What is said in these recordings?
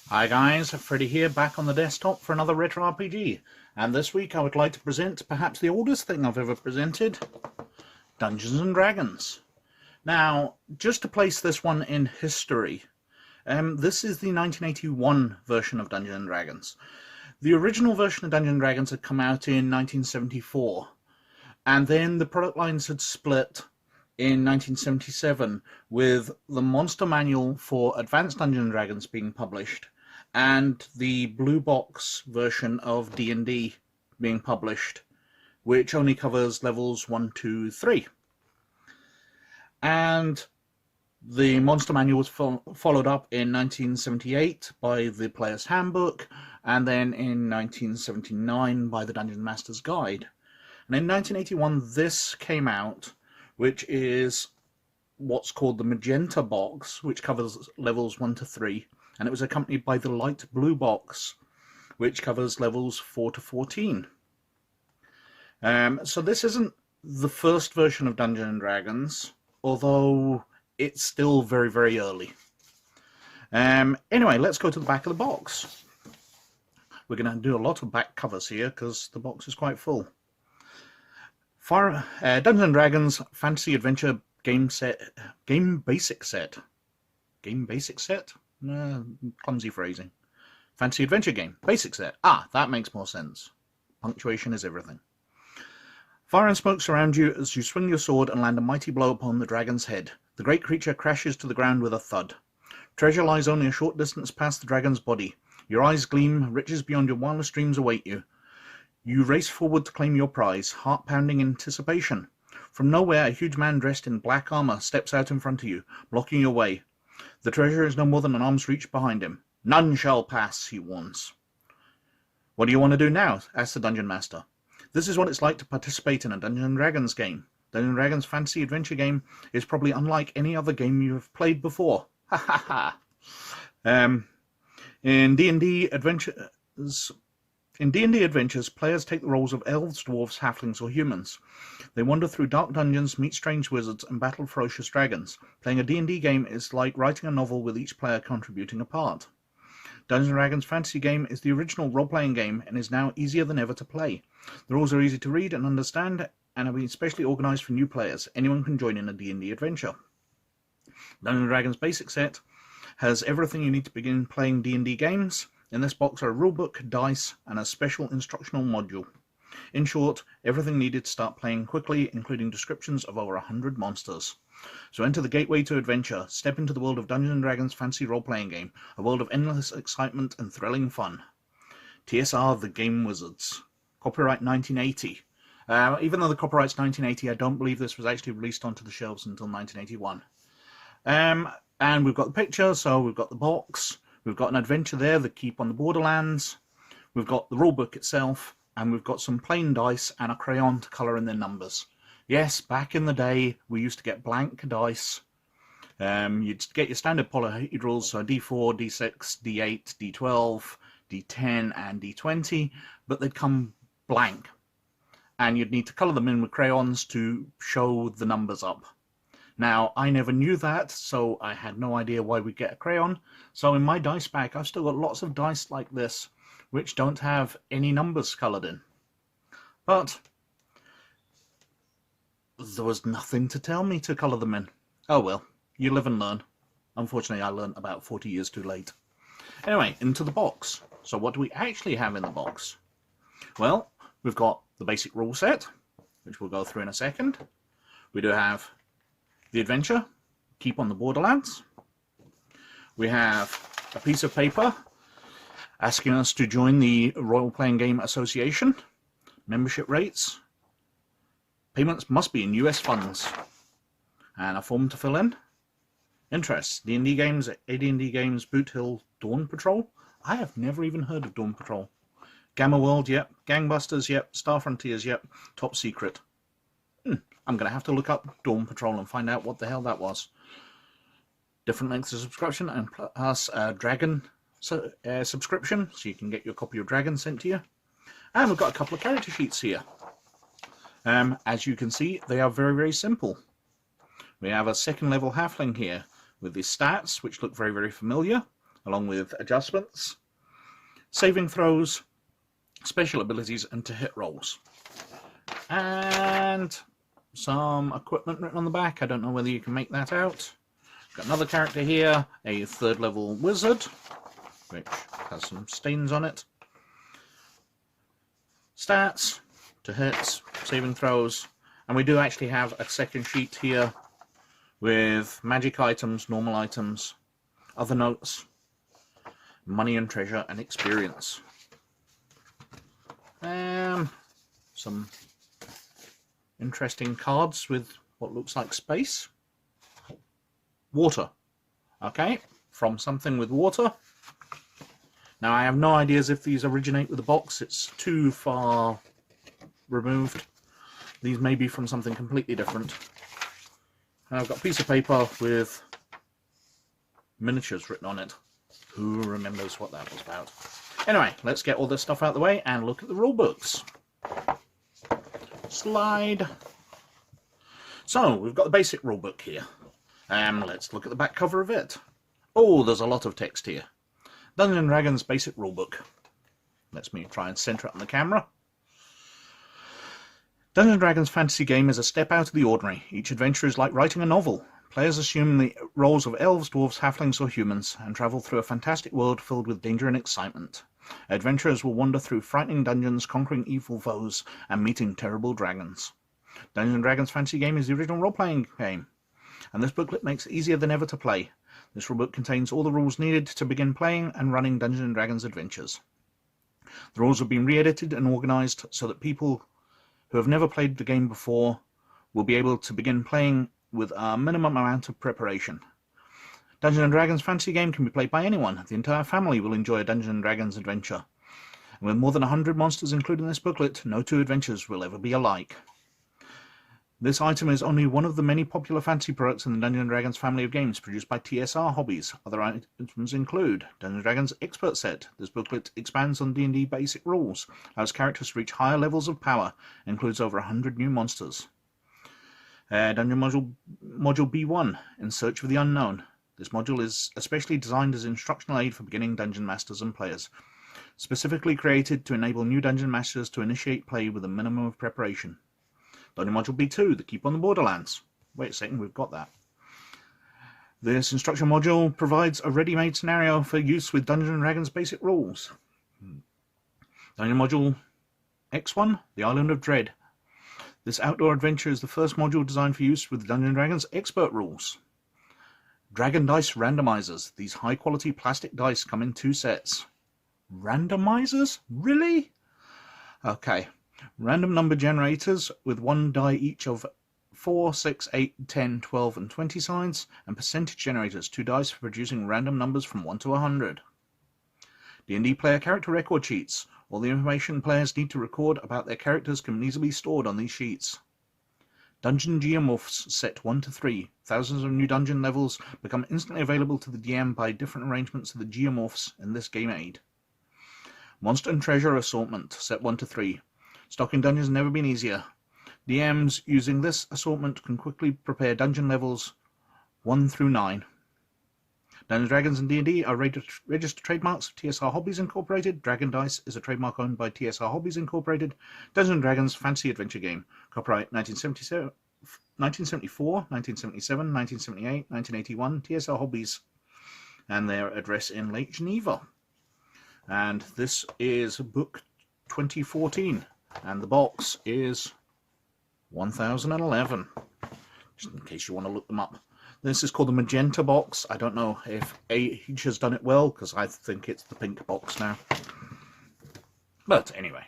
Hi guys, Freddy here, back on the desktop for another retro RPG, and this week I would like to present perhaps the oldest thing I've ever presented, Dungeons and Dragons. Now, just to place this one in history, this is the 1981 version of Dungeons and Dragons. The original version of Dungeons and Dragons had come out in 1974, and then the product lines had split in 1977 with the Monster Manual for Advanced Dungeons and Dragons being published, and the blue box version of D&D being published, which only covers levels 1, 2, 3. And the Monster Manual was followed up in 1978 by the Player's Handbook, and then in 1979 by the Dungeon Master's Guide. And in 1981 this came out, which is what's called the Magenta Box, which covers levels 1 to 3. And it was accompanied by the light blue box, which covers levels 4 to 14. So this isn't the first version of Dungeons and Dragons, although it's still very, very early. Anyway, let's go to the back of the box. We're going to do a lot of back covers here because the box is quite full. Dungeons and Dragons Fantasy Adventure Game Basic Set. Game Basic Set? Clumsy phrasing. Fantasy Adventure Game Basic Set. Ah, that makes more sense. Punctuation is everything. Fire and smoke surround you as you swing your sword and land a mighty blow upon the dragon's head. The great creature crashes to the ground with a thud. Treasure lies only a short distance past the dragon's body. Your eyes gleam, riches beyond your wildest dreams await you. You race forward to claim your prize, heart-pounding anticipation. From nowhere, a huge man dressed in black armor steps out in front of you, blocking your way. The treasure is no more than an arm's reach behind him. None shall pass, he warns. What do you want to do now? Asks the Dungeon Master. This is what it's like to participate in a Dungeons and Dragons game. Dungeons and Dragons Fantasy Adventure game is probably unlike any other game you have played before. Ha ha ha. In D&D Adventures, players take the roles of elves, dwarves, halflings, or humans. They wander through dark dungeons, meet strange wizards, and battle ferocious dragons. Playing a D&D game is like writing a novel with each player contributing a part. Dungeons & Dragons Fantasy Game is the original role-playing game and is now easier than ever to play. The rules are easy to read and understand and have been specially organised for new players. Anyone can join in a D&D adventure. Dungeons & Dragons Basic Set has everything you need to begin playing D&D games. In this box are a rulebook, dice, and a special instructional module. In short, everything needed to start playing quickly, including descriptions of over 100 monsters. So enter the gateway to adventure. Step into the world of Dungeons & Dragons Fantasy Role-Playing Game, a world of endless excitement and thrilling fun. TSR The Game Wizards. Copyright 1980. Even though the copyright's 1980, I don't believe this was actually released onto the shelves until 1981. And we've got the picture, so we've got the box. We've got an adventure there, the Keep on the Borderlands. We've got the rulebook itself, and we've got some plain dice and a crayon to colour in their numbers. Yes, back in the day, we used to get blank dice. You'd get your standard polyhedrals, so D4, D6, D8, D12, D10, and D20, but they'd come blank. And you'd need to colour them in with crayons to show the numbers up. Now, I never knew that, so I had no idea why we'd get a crayon. So in my dice pack, I've still got lots of dice like this, which don't have any numbers coloured in. But there was nothing to tell me to colour them in. Oh well, you live and learn. Unfortunately, I learned about 40 years too late. Anyway, into the box. So what do we actually have in the box? Well, we've got the basic rule set, which we'll go through in a second. We do have the adventure, Keep on the Borderlands. We have a piece of paper asking us to join the Role Playing Game Association. Membership rates. Payments must be in US funds. And a form to fill in. Interests. D&D games, AD&D games, Boot Hill, Dawn Patrol. I have never even heard of Dawn Patrol. Gamma World, yep. Gangbusters, yep. Star Frontiers, yep. Top Secret. I'm going to have to look up Dawn Patrol and find out what the hell that was. Different lengths of subscription and plus a Dragon subscription, so you can get your copy of Dragon sent to you. And we've got a couple of character sheets here. As you can see, they are very, very simple. We have a second level halfling here with the stats, which look very, very familiar, along with adjustments, saving throws, special abilities, and to hit rolls. And some equipment written on the back. I don't know whether you can make that out. Got another character here, a third level wizard, which has some stains on it. Stats, to hits, saving throws, and we do actually have a second sheet here with magic items, normal items, other notes, money and treasure, and experience. Some interesting cards with what looks like space. Water. Okay, from something with water. Now I have no ideas if these originate with the box. It's too far removed. These may be from something completely different. And I've got a piece of paper with miniatures written on it. Who remembers what that was about? Anyway, let's get all this stuff out of the way and look at the rule books. Slide. So, we've got the basic rule book here. Let's look at the back cover of it. Oh, there's a lot of text here. Dungeons & Dragons basic rule book. Let me try and center it on the camera. Dungeons & Dragons fantasy game is a step out of the ordinary. Each adventure is like writing a novel. Players assume the roles of elves, dwarves, halflings, or humans, and travel through a fantastic world filled with danger and excitement. Adventurers will wander through frightening dungeons, conquering evil foes, and meeting terrible dragons. Dungeons & Dragons fantasy game is the original role-playing game, and this booklet makes it easier than ever to play. This rulebook contains all the rules needed to begin playing and running Dungeons & Dragons adventures. The rules have been re-edited and organized so that people who have never played the game before will be able to begin playing with a minimum amount of preparation. Dungeons & Dragons fantasy game can be played by anyone. The entire family will enjoy a Dungeons & Dragons adventure. And with more than 100 monsters included in this booklet, no two adventures will ever be alike. This item is only one of the many popular fantasy products in the Dungeons & Dragons family of games produced by TSR Hobbies. Other items include Dungeons & Dragons Expert Set. This booklet expands on D&D basic rules, allows characters to reach higher levels of power, and includes over 100 new monsters. Dungeon Module B1, In Search of the Unknown. This module is especially designed as an instructional aid for beginning dungeon masters and players, specifically created to enable new dungeon masters to initiate play with a minimum of preparation. Dungeon Module B2, The Keep on the Borderlands. Wait a second, we've got that. This instruction module provides a ready-made scenario for use with Dungeons & Dragons basic rules. Dungeon Module X1, The Island of Dread. This outdoor adventure is the first module designed for use with Dungeons & Dragons expert rules. Dragon Dice Randomizers. These high-quality plastic dice come in 2 sets. Randomizers? Really? Okay. Random number generators with 1 die each of 4, 6, 8, 10, 12, and 20 sides, and percentage generators, 2 dice for producing random numbers from 1 to 100. D&D player character record sheets. All the information players need to record about their characters can easily be stored on these sheets. Dungeon Geomorphs set 1 to 3. Thousands of new dungeon levels become instantly available to the DM by different arrangements of the Geomorphs in this game aid. Monster and Treasure Assortment set 1 to 3. Stocking dungeons has never been easier. DMs using this assortment can quickly prepare dungeon levels 1 through 9. Dungeons & Dragons and D&D are registered trademarks of TSR Hobbies Incorporated. Dragon Dice is a trademark owned by TSR Hobbies Incorporated. Dungeons & Dragons Fantasy Adventure Game. Copyright 1974, 1977, 1978, 1981. TSR Hobbies. And their address in Lake Geneva. And this is book 2014. And the box is 1011. Just in case you want to look them up. This is called the Magenta Box. I don't know if H has done it well, because I think it's the pink box now. But anyway,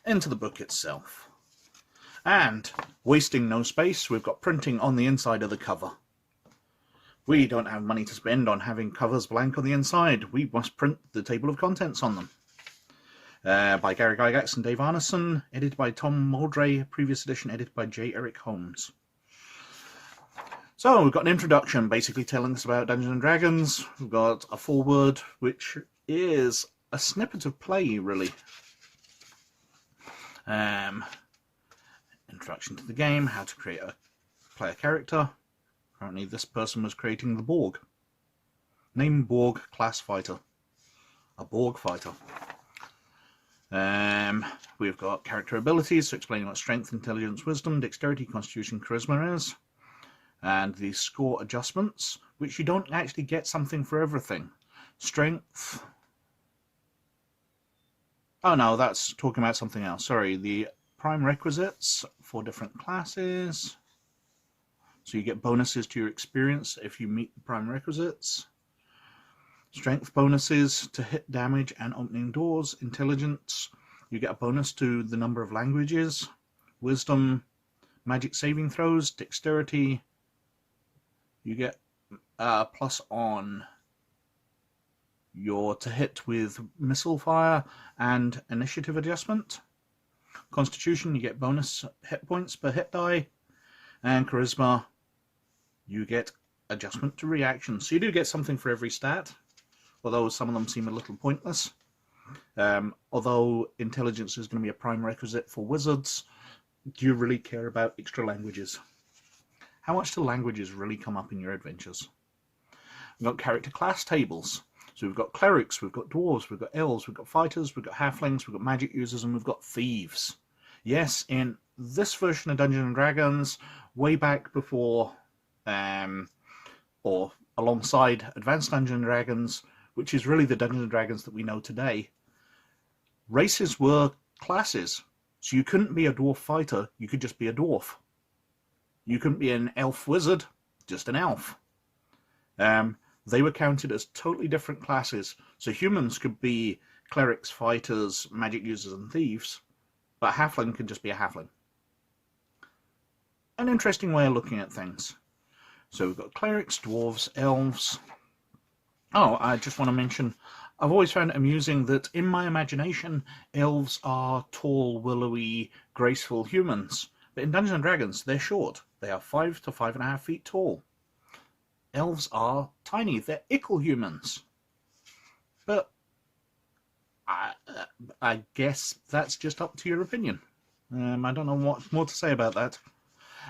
into the book itself. And, wasting no space, we've got printing on the inside of the cover. We don't have money to spend on having covers blank on the inside. We must print the table of contents on them. By Gary Gygax and Dave Arneson, edited by Tom Muldray, previous edition edited by J. Eric Holmes. So, we've got an introduction basically telling us about Dungeons & Dragons. We've got a foreword, which is a snippet of play, really. Introduction to the game, how to create a player character, Apparently this person was creating the Borg. Name Borg class fighter. A Borg fighter. We've got character abilities, so explaining what strength, intelligence, wisdom, dexterity, constitution, charisma is. And the score adjustments, which you don't actually get something for everything. Strength. Oh no, that's talking about something else. Sorry, the prime requisites for different classes. So you get bonuses to your experience if you meet the prime requisites. Strength bonuses to hit damage and opening doors. Intelligence, you get a bonus to the number of languages. Wisdom, magic saving throws. Dexterity, you get plus on your to hit with missile fire and initiative adjustment. Constitution, you get bonus hit points per hit die. And charisma, you get adjustment to reactions. So you do get something for every stat, although some of them seem a little pointless. Although intelligence is going to be a prime requisite for wizards, do you really care about extra languages? How much do languages really come up in your adventures? We've got character class tables. So we've got clerics, we've got dwarves, we've got elves, we've got fighters, we've got halflings, we've got magic users, and we've got thieves. Yes, in this version of Dungeons & Dragons, way back before, or alongside Advanced Dungeons & Dragons, which is really the Dungeons & Dragons that we know today, races were classes. So you couldn't be a dwarf fighter, you could just be a dwarf. You couldn't be an elf wizard, just an elf. They were counted as totally different classes. So humans could be clerics, fighters, magic users, and thieves, but a halfling could just be a halfling. An interesting way of looking at things. So we've got clerics, dwarves, elves. Oh, I just want to mention, I've always found it amusing that in my imagination, elves are tall, willowy, graceful humans. But in Dungeons & Dragons, they're short. They are 5 to 5.5 feet tall. Elves are tiny. They're ickle humans. But I guess that's just up to your opinion. I don't know what more to say about that.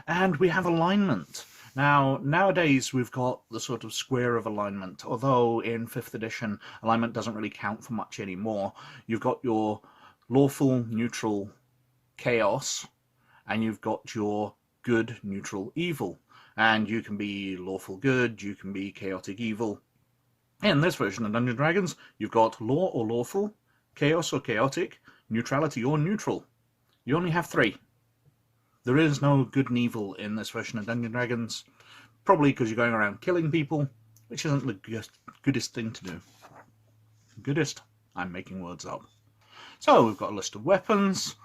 And we have alignment. Now, nowadays we've got the sort of square of alignment, although in 5th edition alignment doesn't really count for much anymore. You've got your lawful, neutral, chaos, and you've got your good, neutral, evil. And you can be lawful good, you can be chaotic evil. In this version of Dungeons & Dragons, you've got law or lawful, chaos or chaotic, neutrality or neutral. You only have 3. There is no good and evil in this version of Dungeons & Dragons, probably because you're going around killing people, which isn't the goodest thing to do. Goodest? I'm making words up. So we've got a list of weapons,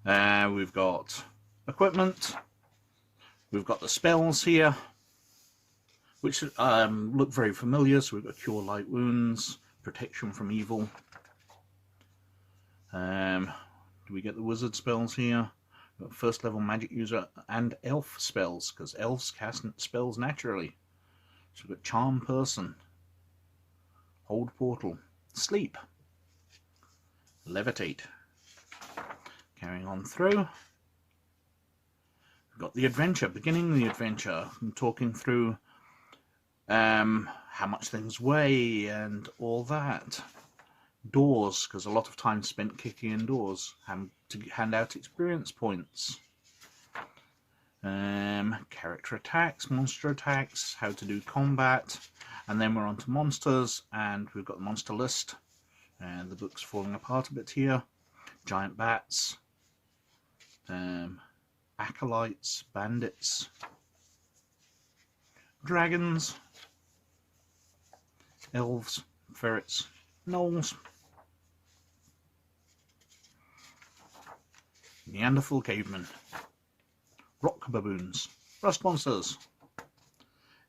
we've got equipment, we've got the spells here, which look very familiar. So we've got Cure Light Wounds, Protection from Evil. Do we get the wizard spells here? We've got first level magic user and elf spells, because elves cast spells naturally. So we've got Charm Person, Hold Portal, Sleep, Levitate. Carrying on through. We've got the adventure, beginning the adventure, and talking through how much things weigh and all that. Doors, because a lot of time spent kicking in doors, to hand out experience points. Character attacks, monster attacks, how to do combat, and then we're on to monsters, and we've got the monster list, and the book's falling apart a bit here. Giant bats, acolytes, bandits, dragons, elves, ferrets, gnolls, Neanderthal cavemen, rock baboons, rust monsters.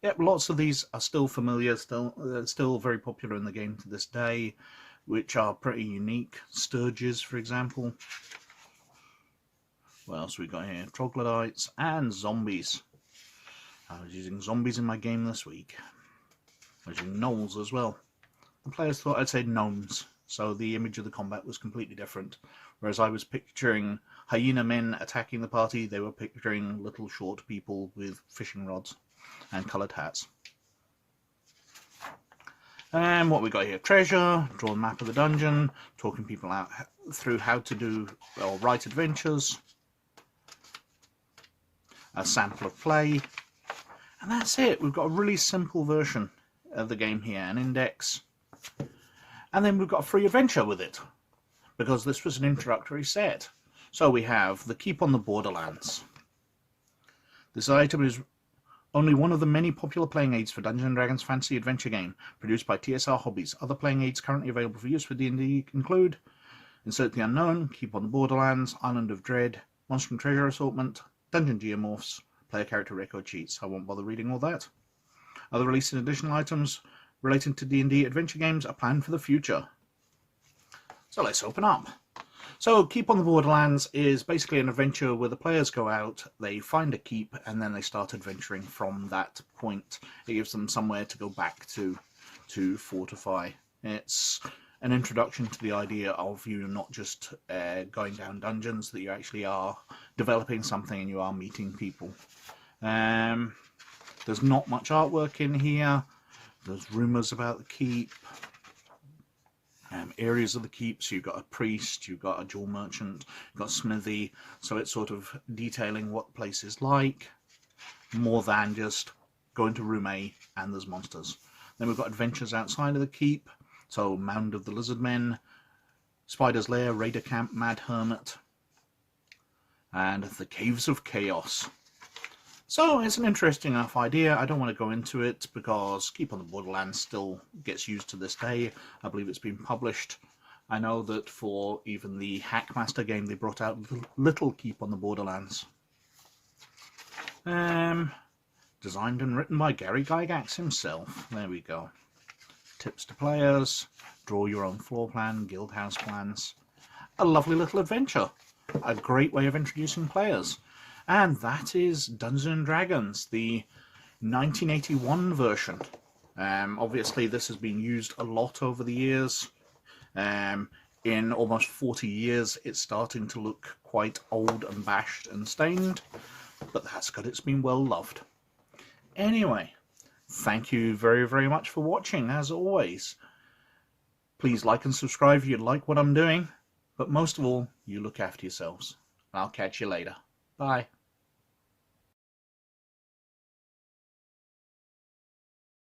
Yep, lots of these are still familiar, still very popular in the game to this day, which are pretty unique. Sturges, for example. What else we got here? Troglodytes and zombies. I was using zombies in my game this week. I was using gnolls as well. The players thought I'd say gnomes, so the image of the combat was completely different. Whereas I was picturing hyena men attacking the party, they were picturing little short people with fishing rods. and coloured hats. And what we got here: treasure, draw a map of the dungeon, talking people out through how to do or write adventures, a sample of play, and that's it. We've got a really simple version of the game here, an index, and then we've got a free adventure with it, because this was an introductory set. So we have the Keep on the Borderlands. This item is only one of the many popular playing aids for Dungeons & Dragons Fantasy Adventure game, produced by TSR Hobbies. Other playing aids currently available for use with D&D include Insert the Unknown, Keep on the Borderlands, Island of Dread, Monster and Treasure Assortment, Dungeon Geomorphs, Player Character Record Sheets. I won't bother reading all that. Other released and additional items relating to D&D adventure games are planned for the future. So let's open up. So Keep on the Borderlands is basically an adventure where the players go out, they find a keep, and then they start adventuring from that point. It gives them somewhere to go back to fortify. It's an introduction to the idea of you not just going down dungeons, that you actually are developing something and you are meeting people. There's not much artwork in here. There's rumours about the keep. Areas of the keep, so you've got a priest, you've got a jewel merchant, you've got a smithy, so it's sort of detailing what the place is like, more than just going to room A and there's monsters. Then we've got adventures outside of the keep, so Mound of the Lizard Men, Spider's Lair, Raider Camp, Mad Hermit, and the Caves of Chaos. So it's an interesting enough idea. I don't want to go into it because Keep on the Borderlands still gets used to this day. I believe it's been published. I know that for even the Hackmaster game they brought out little Keep on the Borderlands. Designed and written by Gary Gygax himself. There we go. Tips to players. Draw your own floor plan, guild house plans. A lovely little adventure. A great way of introducing players. And that is Dungeons & Dragons, the 1981 version. Obviously this has been used a lot over the years. In almost 40 years it's starting to look quite old and bashed and stained, but that's good, it's been well loved. Anyway, thank you very, very much for watching, as always. Please like and subscribe if you like what I'm doing, but most of all, you look after yourselves. I'll catch you later. Bye.